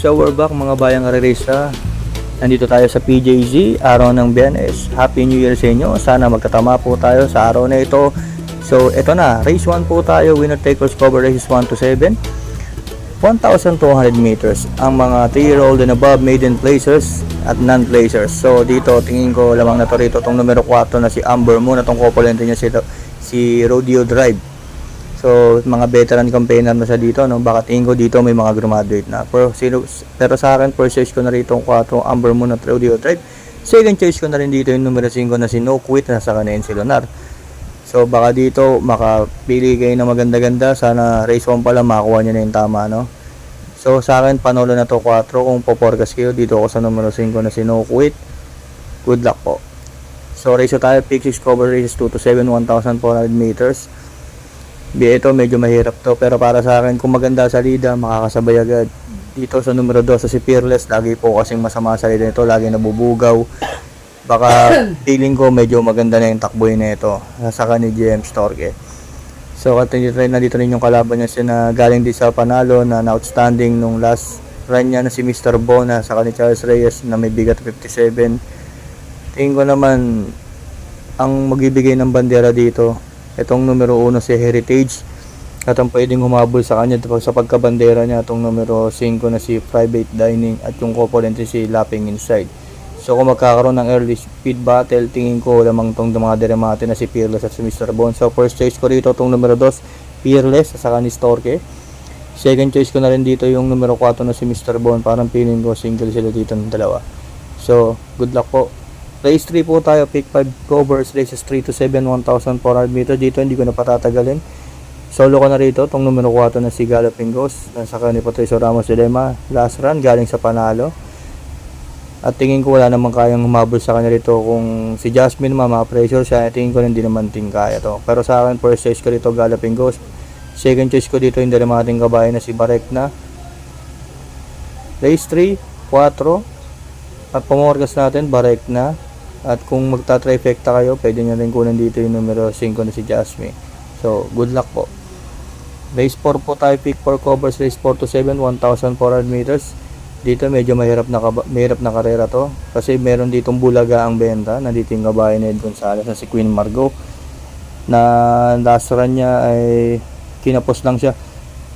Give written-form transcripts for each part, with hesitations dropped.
So we're back mga bayang karerista. Nandito tayo sa PJZ, araw ng Biyernes. Happy New Year sa inyo. Sana magkatama po tayo sa araw na ito. So ito na, race 1 po tayo. Winner takers cover races 1 to 7. 1,200 meters. Ang mga 3-year-old and above maiden placers at non-placers. So dito tingin ko lamang na to rito itong numero 4 na si Amber Moon. Itong couplente niya si Rodeo Drive. So mga veteran campaigner na siya dito, no? Baka tingin ko dito may mga graduate na. Pero sa akin, first choice ko na rito ang 4 Amber Moon at Rodeo Drive. Second choice ko na rin dito yung numero 5 na si No Quit na sa kanin si Leonard. So baka dito makapili kayo na maganda-ganda. Sana race 1 pa lang makakuha nyo na yung tama, no? So sa akin, panalo na to 4. Kung poporkas kayo, dito ako sa numero 5 na si No Quit. Good luck po. So race tayo, pick 6 cover races 2 to 7, 1,400 meters. Ito medyo mahirap to, pero para sa akin, kung maganda sa lida, makakasabay agad. Dito sa numero 2 sa si Fearless, lagi po kasing masama sa lida nito, lagi nabubugaw. Baka feeling ko medyo maganda na yung takboy na ito. Saka ni GM Storke. So try na dito rin yung kalaban niya siya na galing din sa panalo na outstanding nung last run niya na si Mr. Bona, saka ni Charles Reyes na may bigat 57. Tingin ko naman ang magbibigay ng bandera dito itong numero 1 si Heritage at ang pwedeng humabol sa kanya sa pagkabandera niya itong numero 5 na si Private Dining at yung couplente si Lapping Inside. So kung magkakaroon ng early speed battle, tingin ko lamang itong mga deremate na si Fearless at si Mr. Bone. So first choice ko rito itong numero 2 Fearless at saka ni Storke. Second choice ko na rin dito yung numero 4 na si Mr. Bone. Parang feeling ko single sila dito ng dalawa. So good luck po. Race 3 po tayo, pick 5 covers, races 3 to 7, 1,400 meters. Dito hindi ko na patatagalin. Solo ko na rito, itong numero 4 na si Galloping Ghost. Saka ni Patricio Ramos Dilema, last run, galing sa panalo. At tingin ko wala namang kayang humabol sa kanya rito. Kung si Jasmine ma-pressure siya, tingin ko hindi naman kaya to. Pero sa akin, first choice ko dito, Galloping Ghost. Second choice ko dito, yung dalamating kabayo na si Barekna. Race 3, 4. At pamorgas natin, Barekna. At kung magta-trifecta kayo, pwede nyo rin kunan dito yung numero 5 na si Jasmine. So, good luck po. Race 4 po tayo, pick 4 covers, race 4 to 7, 1,400 meters. Dito medyo mahirap na karera to. Kasi meron ditong bulaga ang benta. Nandito yung kabayo na Ed Gonzalez na si Queen Margot. Na last run niya ay kinapos lang siya.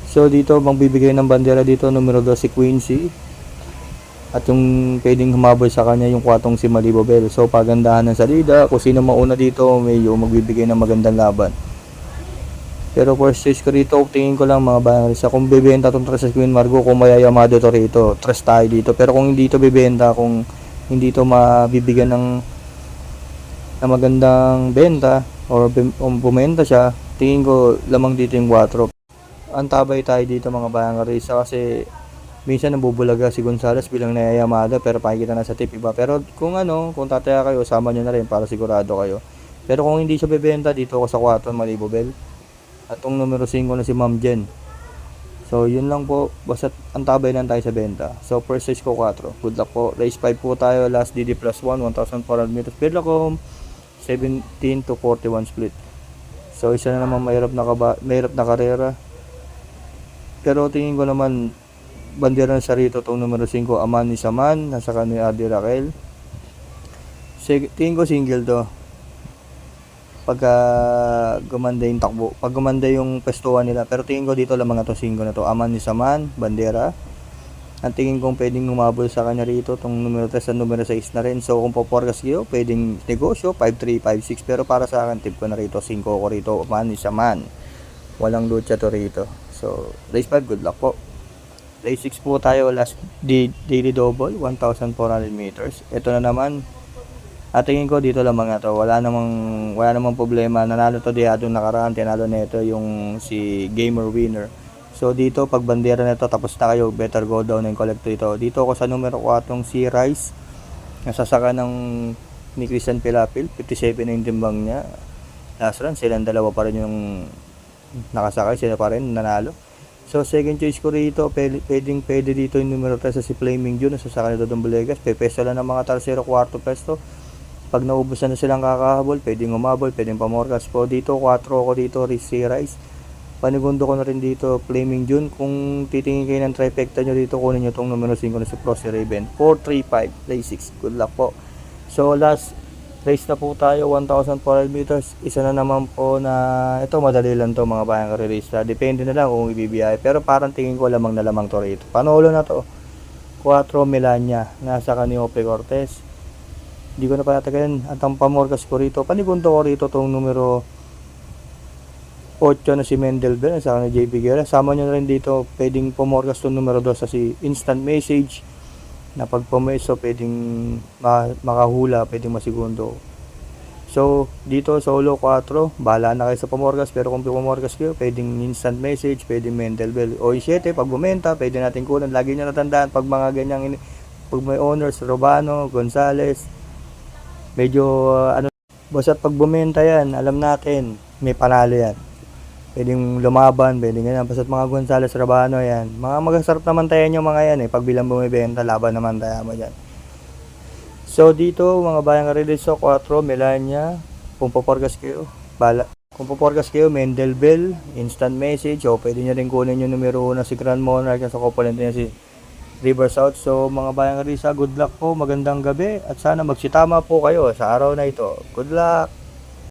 So dito, magbibigay ng bandera dito, numero 2 si Quincy. At yung pwedeng humabol sa kanya yung 4 si Malibu Bell. So pagandahan ng salida, kung sino mauna dito, medyo magbibigay ng magandang laban. Pero first choice ko rito, tingin ko lang mga bangarisa, kung bibenta itong tres sa Queen Margot, kung mayayamado to rito, tres tayo dito. Pero kung hindi ito bibenta, kung hindi ito mabibigyan ng magandang benta, or bumenta siya, tingin ko lamang dito yung 4. Antabay tayo dito mga bangarisa kasi minsan nabubulaga si Gonzales bilang nayayamada pero pakikita na sa tip iba. Pero kung kung tataya kayo, sama nyo na rin para sigurado kayo. Pero kung hindi siya bibenta, dito ako sa 4 Malibu Bell. At yung numero 5 na si Ma'am Jen. So yun lang po, basta antabay lang tayo sa benta. So first choice ko 4. Good luck po. Race 5 po tayo, last DD plus 1, 1,400 meters. Bid ako 17 to 41 split. So isa na naman mahirap na karera. Pero tingin ko naman bandera na sa rito itong numero 5, Aman ni Saman, nasa kanila Adi Raquel. Tingin ko single to. Pagka gumanda yung takbo, pag gumanda yung pestuhan nila. Pero tingin ko dito lamang ito 5 na to, Aman ni Saman, bandera. Ang tingin kong pwedeng umabol sa kanya rito itong numero 3 at numero 6 na rin. So kung poporkas kayo, pwedeng negosyo 5-3, 5-6. Pero para sa akin, tip ko na rito 5 ko rito, Aman ni Saman. Walang lucha to rito. So race 5, good luck po. Race 6 po tayo, last daily double, 1,400 meters. Ito na naman. At tingin ko dito lamang ito, wala namang problema. Nanalo to diadong nakaraan, tinalo nito yung si Gamer Winner. So dito pag bandera nito tapos na kayo, better go down and collect ito. Dito ako sa numero 4 si Rice. Nasasaka ng ni Christian Pilapil, 57 na yung timbang niya. Last run, silang dalawa pa rin yung nakasakay, sila pa rin nanalo. So second choice ko rito, pwede dito yung numero 3 sa si Flaming June, nasasaka nito Don Bulegas. Pepesto lang ng mga tarsero, kwarto pesto. Pag naubusan na silang kakahabol, pwedeng umabol, pwedeng pamorgas po. Dito, 4 ko dito, si Rice. Panigundo ko na rin dito, Flaming June. Kung titingin kayo ng trifecta nyo dito, kunin nyo itong numero 5 na si Frosty Raven. 435, play 6. Good luck po. So last race na po tayo, 1,400 meters. Isa na naman po na, ito madali lang to mga bayang karirista. Depende na lang kung ibibiyay. Pero parang tingin ko lamang na lamang to rito. Panolo na to. 4 Melania, nasa Caniope Cortez. Hindi ko na patatagan. At ang pamorkas ko rito, panigundo ko rito itong numero 8 na si Mendelbel, sa ni JP Guerra. Sama nyo na rin dito, pwedeng pumorkas itong numero 2 sa si Instant Message. Na pag pumeso, pwedeng makahula, pwedeng masigundo. So, dito solo 4, bahala na kayo sa pamorkas. Pero kung pumorkas kayo, pwedeng Instant Message, pwedeng Mendelbel. O 7, pag bumenta, pwede natin kunan. Lagi nyo natandaan, pag mga ganyang, pag may owners, Robano, Gonzales, medyo, basta't pag bumenta yan, alam natin, may panalo yan. Pwedeng lumaban, pwedeng ganyan. Basta't mga Gonzales, Rabano, yan. Mga magasarap naman tayo yung mga yan eh. Pag bilang bumibenta, laban naman tayo mo dyan. So dito, mga bayang kariliso, 4, Melania. Kung puporkas kayo, kung puporkas kayo, Mendelbel, Instant Message, o pwede nyo rin kunin yung numero 1 si Grand Monarch, sa component niya si River South. So mga bayang kariliso, good luck po, magandang gabi, at sana magsitama po kayo sa araw na ito. Good luck!